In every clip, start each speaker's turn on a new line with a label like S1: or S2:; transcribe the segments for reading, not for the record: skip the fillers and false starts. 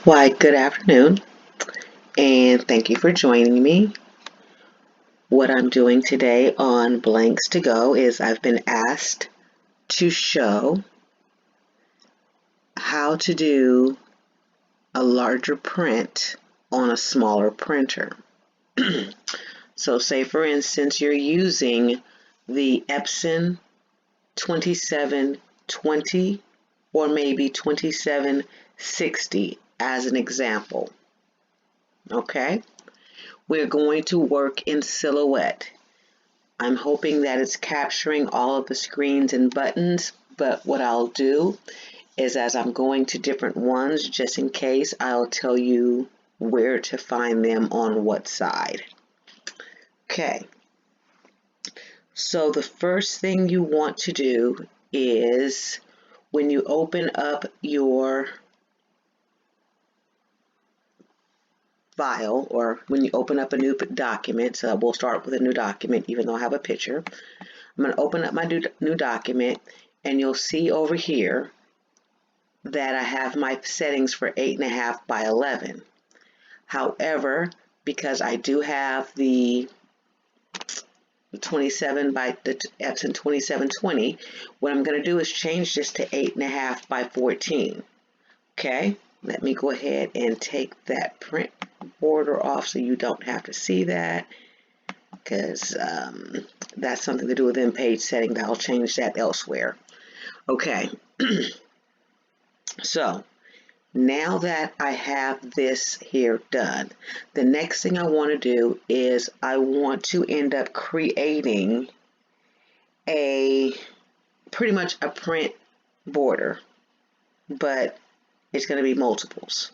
S1: Why, good afternoon, and thank you for joining me. What I'm doing today on Blanks to Go is I've been asked to show how to do a larger print on a smaller printer. So say for instance you're using the Epson 2720 or maybe 2760 as an example. Okay? We're going to work in silhouette. I'm hoping that it's capturing all of the screens and buttons, but what I'll do is as I'm going to different ones, just in case, I'll tell you where to find them on what side. Okay, so the first thing you want to do is when you open up your file or when you open up a new document, so we'll start with a new document even though I have a picture. I'm going to open up my new document and you'll see over here that I have my settings for 8.5 by 11. However, because I do have the 27 by the Epson 2720, what I'm going to do is change this to 8.5 by 14. Okay, let me go ahead and take that print border off so you don't have to see that, because that's something to do with in-page setting. I'll change that elsewhere. Okay, so now that I have this here done, the next thing I want to do is I want to end up creating pretty much a print border, but it's going to be multiples.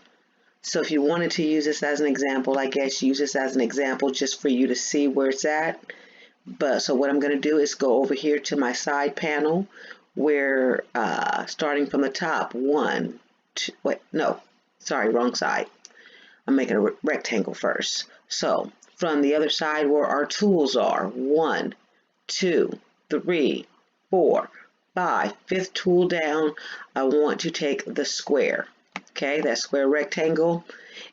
S1: So if you wanted to use this as an example, I guess use this as an example just for you to see where it's at. But so what I'm going to do is go over here to my side panel where starting from the top, wrong side. I'm making a rectangle first. So from the other side where our tools are, 1, 2, 3, 4, 5, fifth tool down, I want to take the square. Okay, that square rectangle,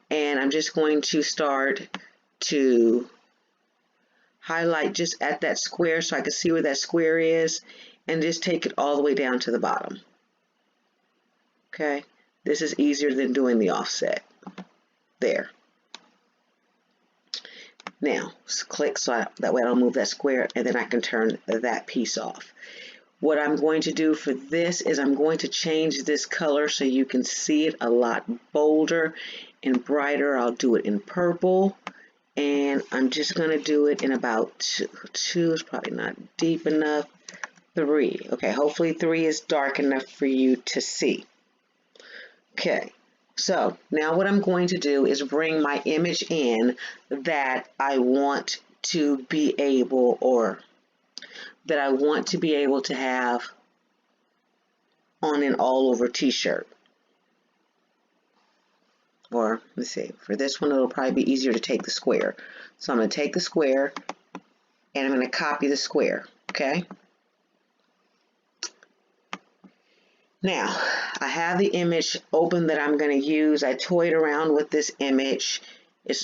S1: and I'm just going to start to highlight just at that square so I can see where that square is and just take it all the way down to the bottom. Okay, this is easier than doing the offset. There. Now, click so that way I don't move that square, and then I can turn that piece off. What I'm going to do for this is I'm going to change this color so you can see it a lot bolder and brighter. I'll do it in purple, and I'm just going to do it in about two is probably not deep enough, 3. Okay, hopefully 3 is dark enough for you to see. Okay, so now what I'm going to do is bring my image in that I want to be able, to have on an all over t-shirt. Or let's see, for this one it'll probably be easier to take the square. So I'm going to take the square and I'm going to copy the square. Okay. Now I have the image open that I'm going to use. I toyed around with this image.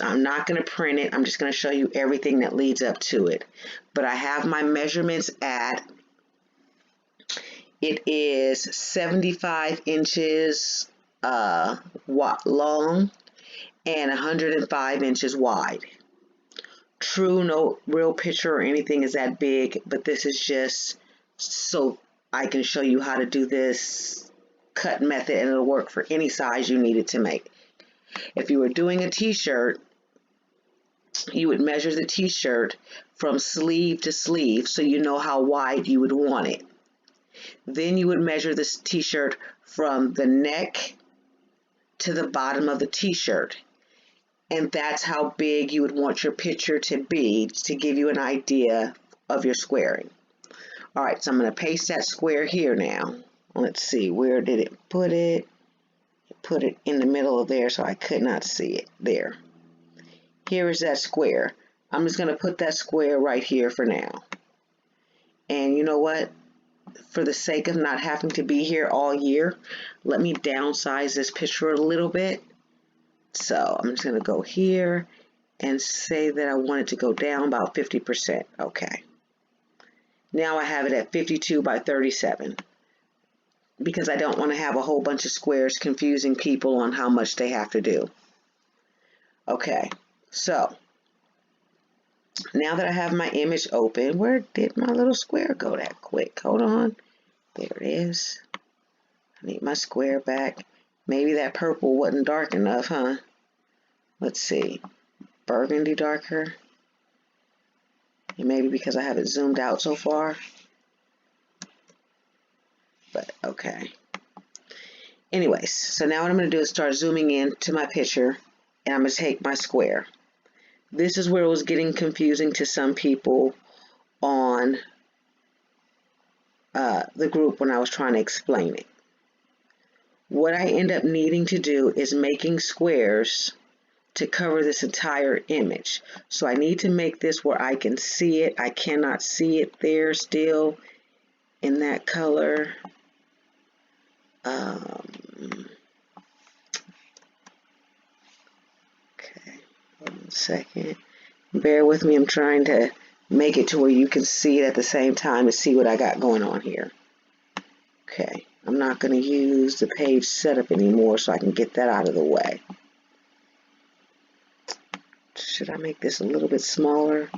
S1: I'm not going to print it. I'm just going to show you everything that leads up to it. But I have my measurements at, it is 75 inches long and 105 inches wide. True, no real picture or anything is that big, but this is just so I can show you how to do this cut method, and it'll work for any size you need it to make. If you were doing a t-shirt, you would measure the t-shirt from sleeve to sleeve so you know how wide you would want it. Then you would measure this t-shirt from the neck to the bottom of the t-shirt, and that's how big you would want your picture to be to give you an idea of your squaring. Alright, so I'm going to paste that square here now. Let's see, where did it put it? Put it in the middle of there so I could not see it. There. Here is that square. I'm just going to put that square right here for now. And you know what? for the sake of not having to be here all year, let me downsize this picture a little bit. So I'm just going to go here and say that I want it to go down about 50%. Okay. Now I have it at 52 by 37 because I don't want to have a whole bunch of squares confusing people on how much they have to do. Okay, so now that I have my image open, where did my little square go that quick? Hold on. There it is. I need my square back. Maybe that purple wasn't dark enough, huh? Let's see. Burgundy darker. And maybe because I have it zoomed out so far. But okay. Anyways, so now what I'm going to do is start zooming in to my picture. And I'm going to take my square. This is where it was getting confusing to some people on the group when I was trying to explain it. What I end up needing to do is making squares to cover this entire image. So I need to make this where I can see it. I cannot see it there still in that color. Okay, hold on a second. Bear with me, I'm trying to make it to where you can see it at the same time and see what I got going on here. Okay, I'm not going to use the page setup anymore so I can get that out of the way. Should I make this a little bit smaller?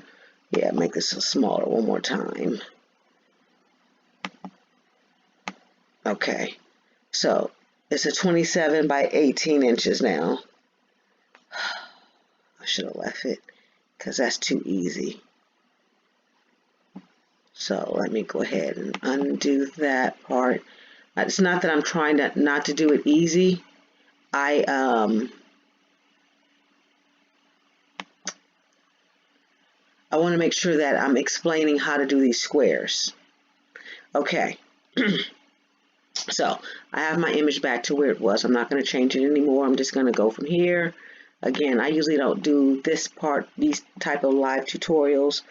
S1: Yeah, make this smaller one more time. Okay, so it's a 27 by 18 inches now. I should have left it because that's too easy. So let me go ahead and undo that part. It's not that I'm trying to not to do it easy. I want to make sure that I'm explaining how to do these squares. Okay. So I have my image back to where it was. I'm not going to change it anymore. I'm just going to go from here. Again, I usually don't do this part, these type of live tutorials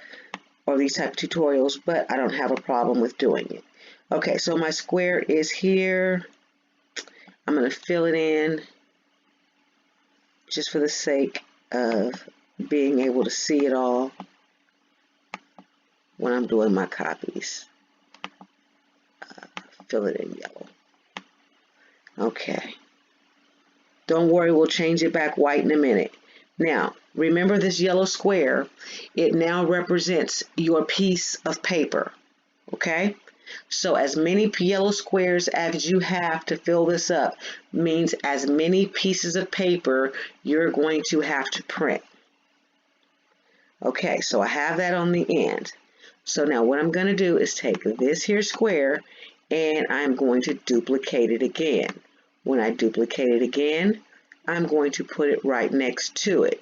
S1: or these type of tutorials, but I don't have a problem with doing it. Okay, so my square is here. I'm going to fill it in just for the sake of being able to see it all when I'm doing my copies. Fill it in yellow. Okay. Don't worry, we'll change it back white in a minute. Now, remember this yellow square, it now represents your piece of paper, okay? So as many yellow squares as you have to fill this up means as many pieces of paper you're going to have to print. Okay, so I have that on the end. So now what I'm going to do is take this here square and I'm going to duplicate it again. When I duplicate it again, I'm going to put it right next to it.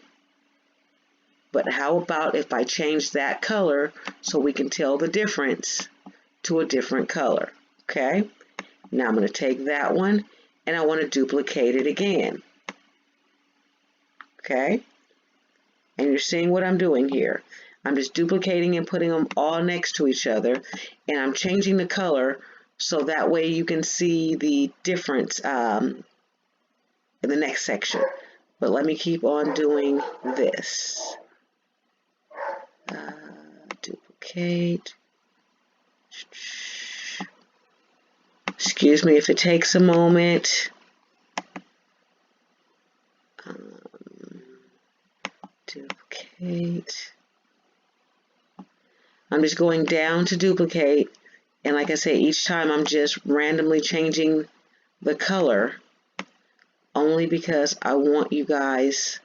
S1: But how about if I change that color so we can tell the difference to a different color? Okay, now I'm going to take that one and I want to duplicate it again. Okay, and you're seeing what I'm doing here. I'm just duplicating and putting them all next to each other, and I'm changing the color so that way you can see the difference in the next section. But let me keep on doing this. Duplicate. Excuse me if it takes a moment. Duplicate. I'm just going down to duplicate, and like I say, each time I'm just randomly changing the color only because I want you guys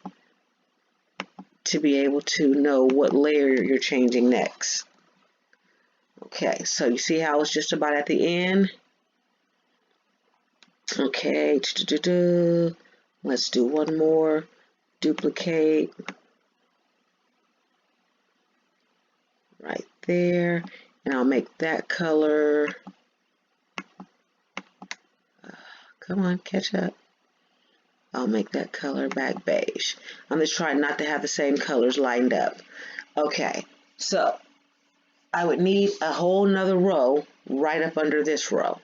S1: to be able to know what layer you're changing next. Okay, so you see how it's just about at the end? Okay, let's do one more. Duplicate. Right there. And I'll make that color. Come on, catch up. I'll make that color back beige. I'm just trying not to have the same colors lined up. Okay, so I would need a whole nother row right up under this row.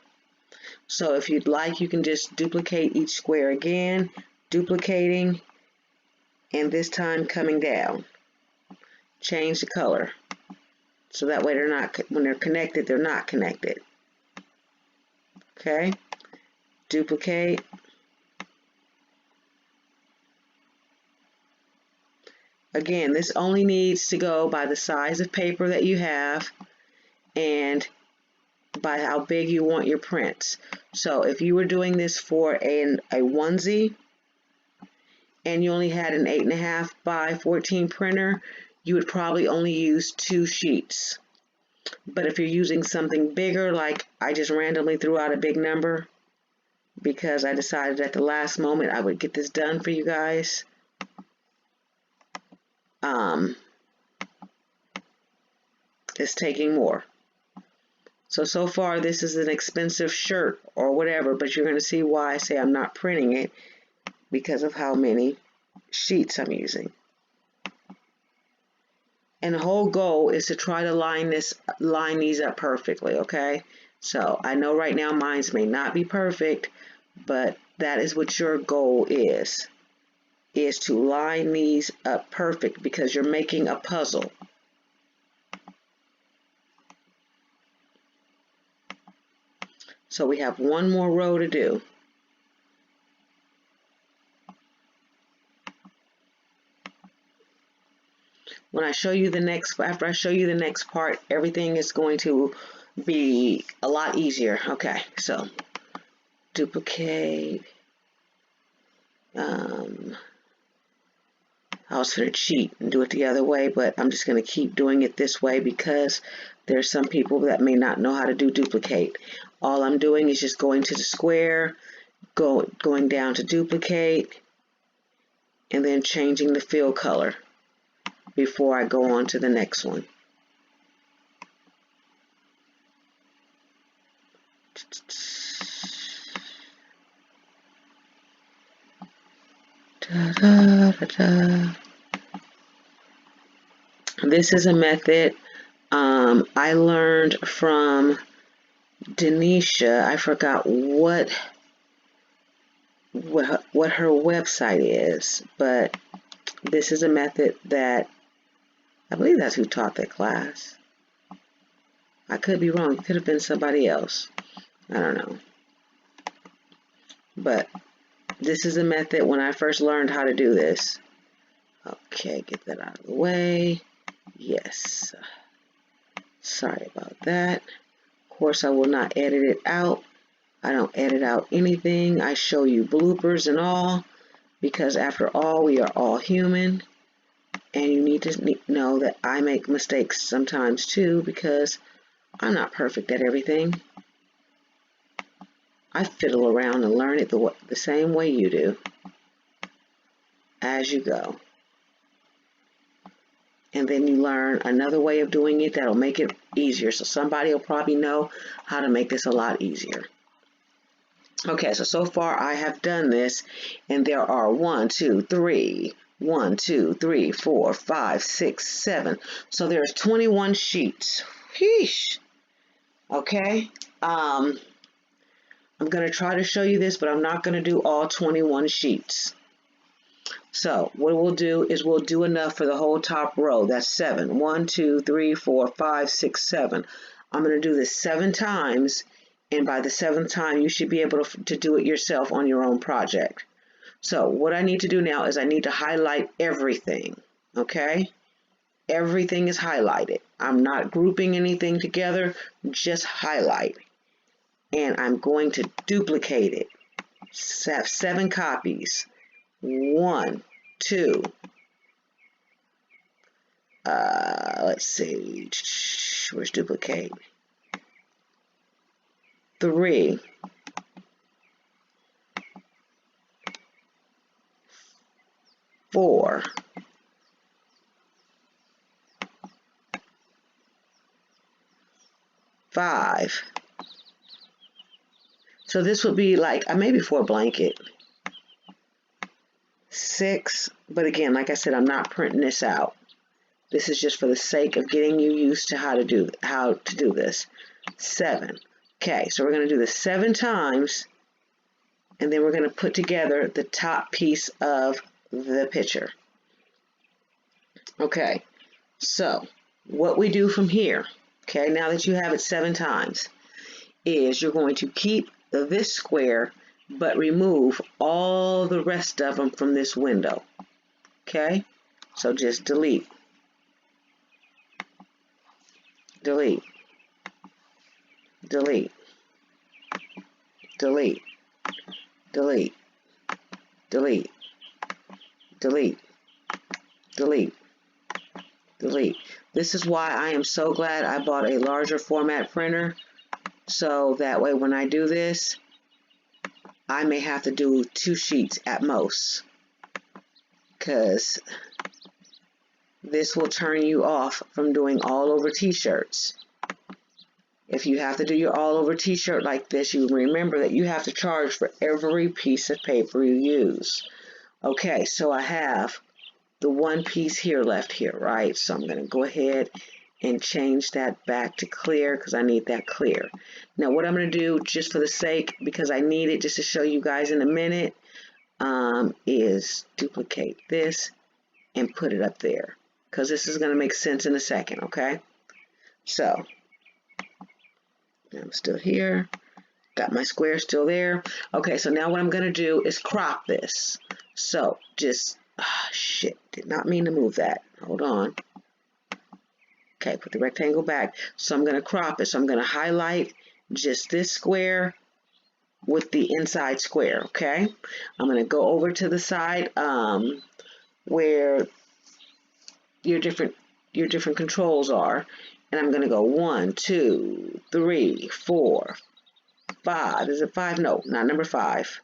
S1: So if you'd like, you can just duplicate each square again, duplicating, and this time coming down. Change the color. So that way they're not, when they're connected, they're not connected. Okay, duplicate. Again, this only needs to go by the size of paper that you have and by how big you want your prints. So if you were doing this for a onesie and you only had an 8.5 by 14 printer, you would probably only use 2 sheets. But if you're using something bigger, like I just randomly threw out a big number because I decided at the last moment I would get this done for you guys. It's taking more. So far this is an expensive shirt or whatever, but you're going to see why I say I'm not printing it, because of how many sheets I'm using. And the whole goal is to try to line these up perfectly, okay? So I know right now mine may not be perfect, but that is what your goal is to line these up perfect, because you're making a puzzle. So we have one more row to do. When I show you the next, after I show you the next part, everything is going to be a lot easier. Okay, so duplicate. I was going to cheat and do it the other way, but I'm just going to keep doing it this way because there's some people that may not know how to do duplicate. All I'm doing is just going to the square, going down to duplicate, and then changing the fill color before I go on to the next one. Da, da, da, da. This is a method I learned from Denisha. I forgot what her website is, but this is a method that I believe that's who taught that class. I could be wrong. It could have been somebody else. I don't know. But this is a method when I first learned how to do this. Okay, get that out of the way. Yes. Sorry about that. Of course, I will not edit it out. I don't edit out anything. I show you bloopers and all, because after all, we are all human. And you need to know that I make mistakes sometimes too, because I'm not perfect at everything. I fiddle around and learn it the same way you do, as you go. And then you learn another way of doing it that'll make it easier. So somebody will probably know how to make this a lot easier. Okay, so far I have done this, and there are 1, 2, 3, 4, 5, 6, 7. So there's 21 sheets. Sheesh. Okay. I'm going to try to show you this, but I'm not going to do all 21 sheets. So what we'll do is we'll do enough for the whole top row. That's 7. 1, 2, 3, 4, 5, 6, 7. I'm going to do this 7 times, and by the 7th time, you should be able to do it yourself on your own project. So what I need to do now is I need to highlight everything, okay? Everything is highlighted. I'm not grouping anything together, just highlight. And I'm going to duplicate it. 7 copies. 1, 2, let's see, where's duplicate? 3, 4, 5. So this would be like maybe 4 blanket. 6, but again, like I said, I'm not printing this out. This is just for the sake of getting you used to how to do this. 7. Okay, so we're going to do this 7 times, and then we're going to put together the top piece of the picture. Okay, so what we do from here, okay, now that you have it 7 times, is you're going to keep this square, but remove all the rest of them from this window. Okay, so just delete, delete, delete, delete, delete, delete, delete, delete, delete. This is why I am so glad I bought a larger format printer, so that way when I do this, I may have to do 2 sheets at most, because this will turn you off from doing all over t-shirts. If you have to do your all over t-shirt like this, you remember that you have to charge for every piece of paper you use. Okay, so I have the 1 piece here left here, right? So I'm going to go ahead and change that back to clear because I need that clear. Now what I'm going to do, just for the sake, because I need it just to show you guys in a minute, is duplicate this and put it up there, because this is going to make sense in a second, okay? So I'm still here, got my square still there. Okay, so now what I'm going to do is crop this. So just, shit, did not mean to move that. Hold on. Okay, put the rectangle back. So I'm going to crop it. So I'm going to highlight just this square with the inside square, okay? I'm going to go over to the side where your different controls are, and I'm going to go 1, 2, 3, 4, 5. Is it 5? No, not number 5.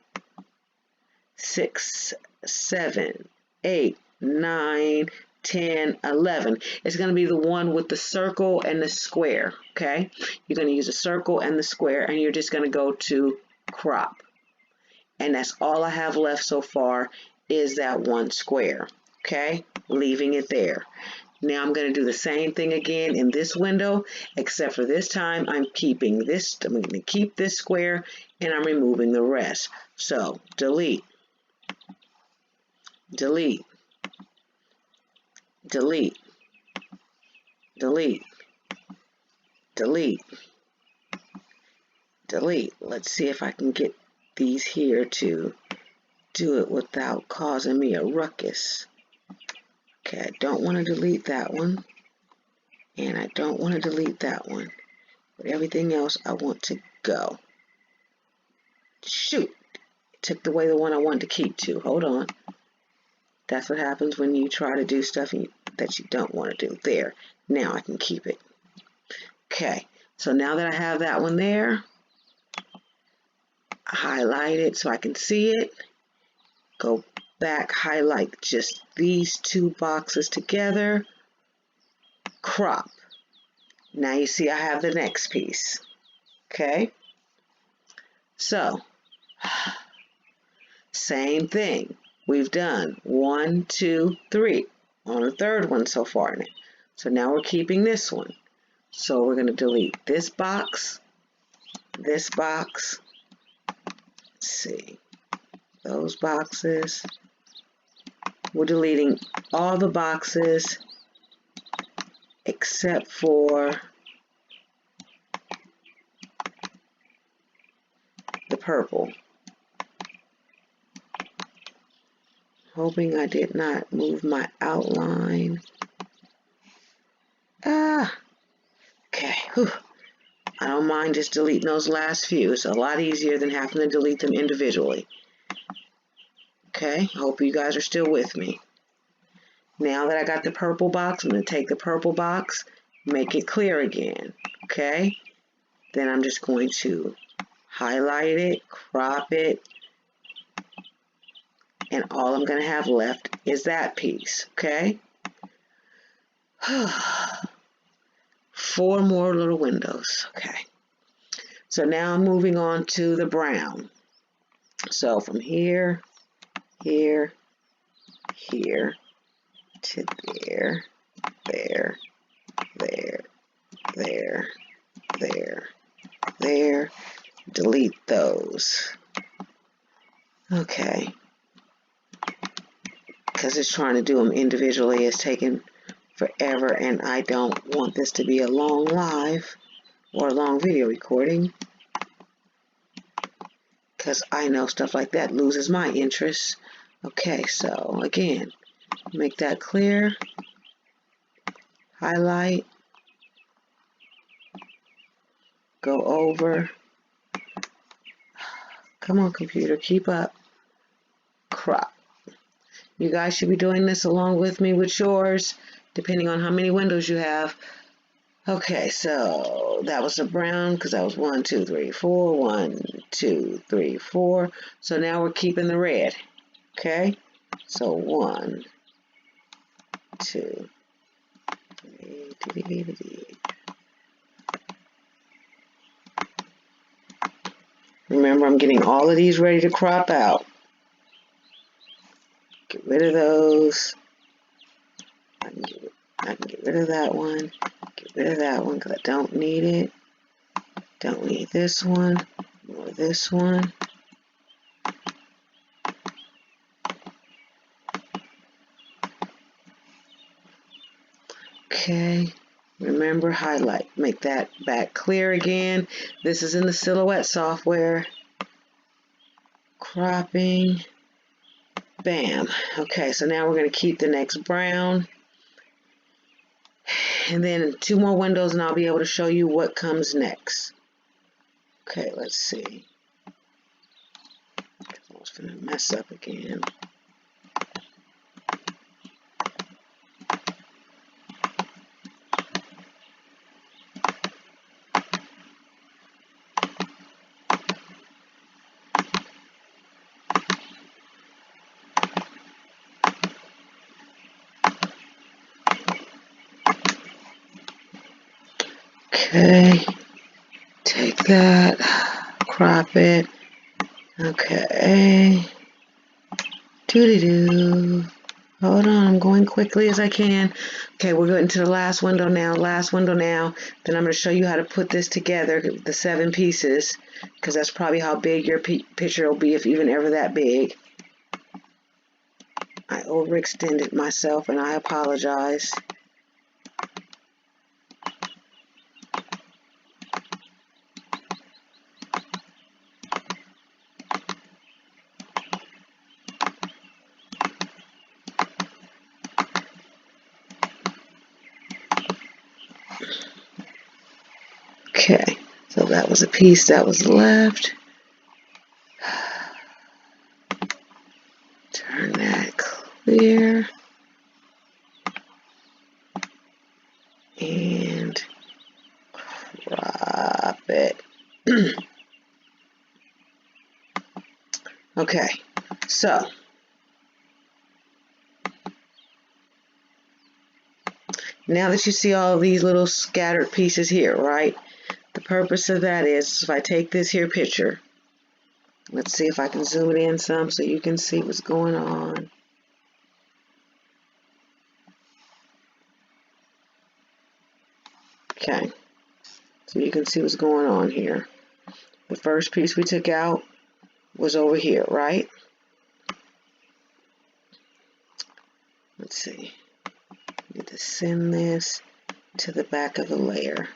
S1: 6, 7, 8, 9, 10, 11. It's going to be the one with the circle and the square, okay? You're going to use a circle and the square, and you're just going to go to crop. And that's all I have left so far is that 1 square, okay? Leaving it there. Now I'm going to do the same thing again in this window, except for this time I'm keeping this. I'm going to keep this square, and I'm removing the rest. So delete, delete, delete, delete, delete, delete. Let's see if I can get these here to do it without causing me a ruckus. Okay, I don't want to delete that one, and I don't want to delete that one, but everything else I want to go. Shoot, it took away the one I wanted to keep too. Hold on. That's what happens when you try to do stuff that you don't want to do. There, now I can keep it. Okay, so now that I have that one there, highlight it so I can see it. Go back, highlight just these 2 boxes together, crop. Now you see I have the next piece. Okay, so same thing. We've done 1, 2, 3 on the 3rd one so far. So now we're keeping this one. So we're going to delete this box, this box. Let's see, those boxes. We're deleting all the boxes except for the purple. Hoping I did not move my outline. Okay. Whew. I don't mind just deleting those last few. It's a lot easier than having to delete them individually. Okay, hope you guys are still with me. Now that I got the purple box, I'm going to take the purple box, make it clear again. Okay, then I'm just going to highlight it, crop it, and all I'm going to have left is that piece. Okay, 4 more little windows. Okay, so now I'm moving on to the brown. So from here, here, here to there, there, there, there, there, there. Delete those. Okay. Because it's trying to do them individually. It's taking forever, and I don't want this to be a long live or a long video recording, because I know stuff like that loses my interest. Okay, so again, make that clear, highlight, go over, come on computer, keep up, crop. You guys should be doing this along with me with yours, depending on how many windows you have. Okay, so that was the brown, because that was 1, 2, 3, 4, 1, 2, 3, 4. So now we're keeping the red. Okay, so 1, 2, 3. Remember, I'm getting all of these ready to crop out. Get rid of those. I can get rid of that one. Get rid of that one because I don't need it. Don't need this one or this one. Okay. Remember, highlight. Make that back clear again. This is in the Silhouette software. Cropping. Bam. Okay, so now we're going to keep the next brown. And then 2 more windows and I'll be able to show you what comes next. Okay, let's see. I was going to mess up again. Okay, take that, crop it. Okay. Doo-doo-doo. Hold on, I'm going quickly as I can. Okay, we're going to the last window now. Last window now. Then I'm going to show you how to put this together, the 7 pieces, because that's probably how big your picture will be, if even ever that big. I overextended myself and I apologize. Okay, so that was a piece that was left. Turn that clear. And crop it. Okay, so now that you see all these little scattered pieces here, right? The purpose of that is, if I take this here picture, let's see if I can zoom it in some so you can see what's going on. Okay, so you can see what's going on here. The first piece we took out was over here, right? Let's see. I need to send this to the back of the layer.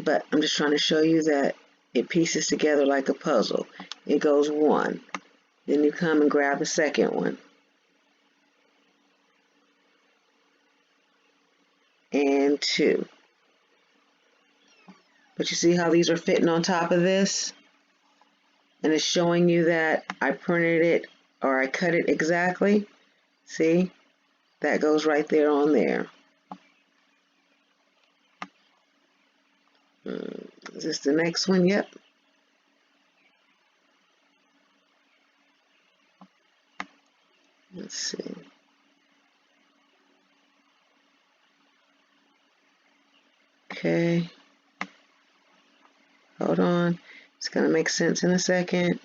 S1: But I'm just trying to show you that it pieces together like a puzzle. It goes 1. Then you come and grab the second one. And 2. But you see how these are fitting on top of this? And it's showing you that I printed it or I cut it exactly. See? That goes right there on there. Is this the next one? Yep. Let's see. Okay. Hold on. It's going to make sense in a second.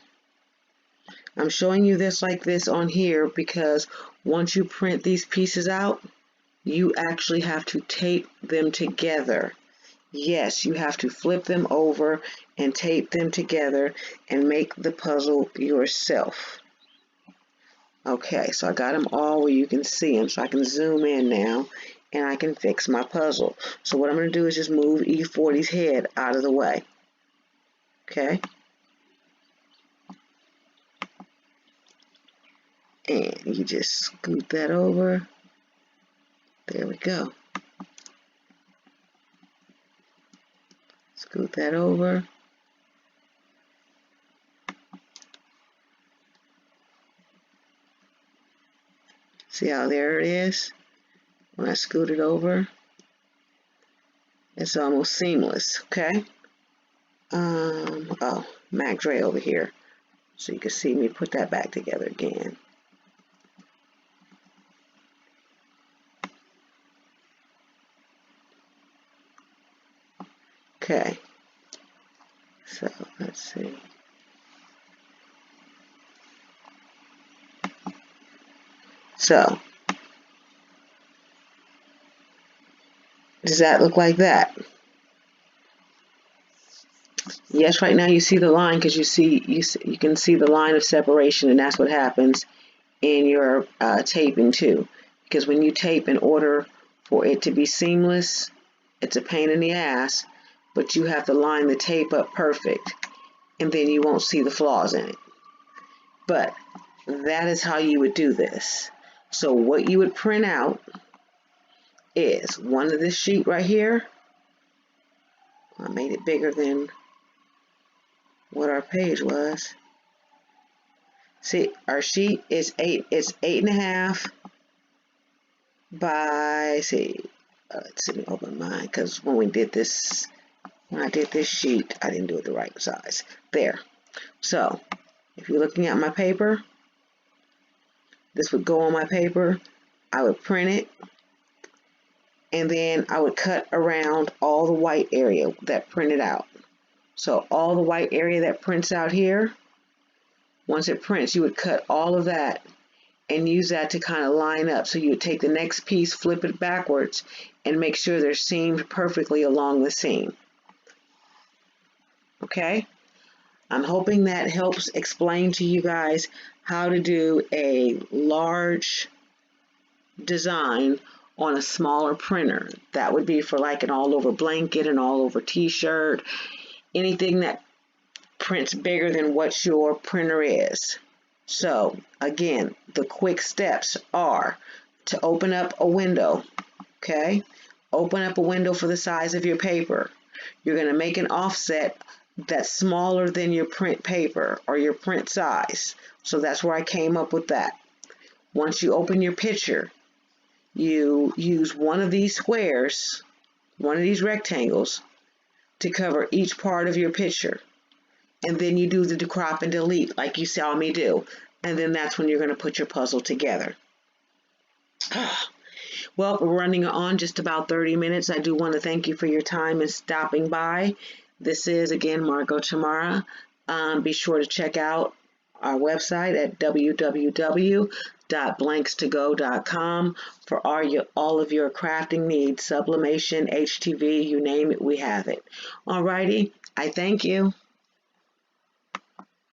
S1: I'm showing you this like this on here because once you print these pieces out, you actually have to tape them together. Yes, you have to flip them over and tape them together and make the puzzle yourself. Okay, so I got them all where you can see them, so I can zoom in now and I can fix my puzzle. So what I'm going to do is just move E40's head out of the way. Okay. And you just scoot that over. There we go. Scoot that over. See how there it is? When I scoot it over, it's almost seamless, okay? Oh, Mac Dre over here. So you can see me put that back together again. Okay. So, let's see. So, does that look like that? Yes, right now you see the line because you can see the line of separation, and that's what happens in your taping too. Because when you tape, in order for it to be seamless, it's a pain in the ass, but you have to line the tape up perfect, and then you won't see the flaws in it. But that is how you would do this. So what you would print out is one of this sheet right here. I made it bigger than what our page was. See, our sheet is 8.5 by, see, let's see, let me open mine, because when I did this sheet, I didn't do it the right size. There. So, if you're looking at my paper, this would go on my paper. I would print it, and then I would cut around all the white area that printed out. So all the white area that prints out here, once it prints, you would cut all of that and use that to kind of line up. So you would take the next piece, flip it backwards, and make sure they're seamed perfectly along the seam. Okay? I'm hoping that helps explain to you guys how to do a large design on a smaller printer. That would be for like an all-over blanket, an all-over t-shirt, anything that prints bigger than what your printer is. So again, the quick steps are to open up a window, okay? Open up a window for the size of your paper. You're going to make an offset that's smaller than your print paper or your print size. So that's where I came up with that. Once you open your picture, you use one of these squares, one of these rectangles, to cover each part of your picture. And then you do the decrop and delete like you saw me do. And then that's when you're going to put your puzzle together. Well, we're running on just about 30 minutes. I do want to thank you for your time and stopping by. This is, again, Margot Tamara. Be sure to check out our website at www.blankstogo.com for all of your crafting needs, sublimation, HTV, you name it, we have it. Alrighty, I thank you.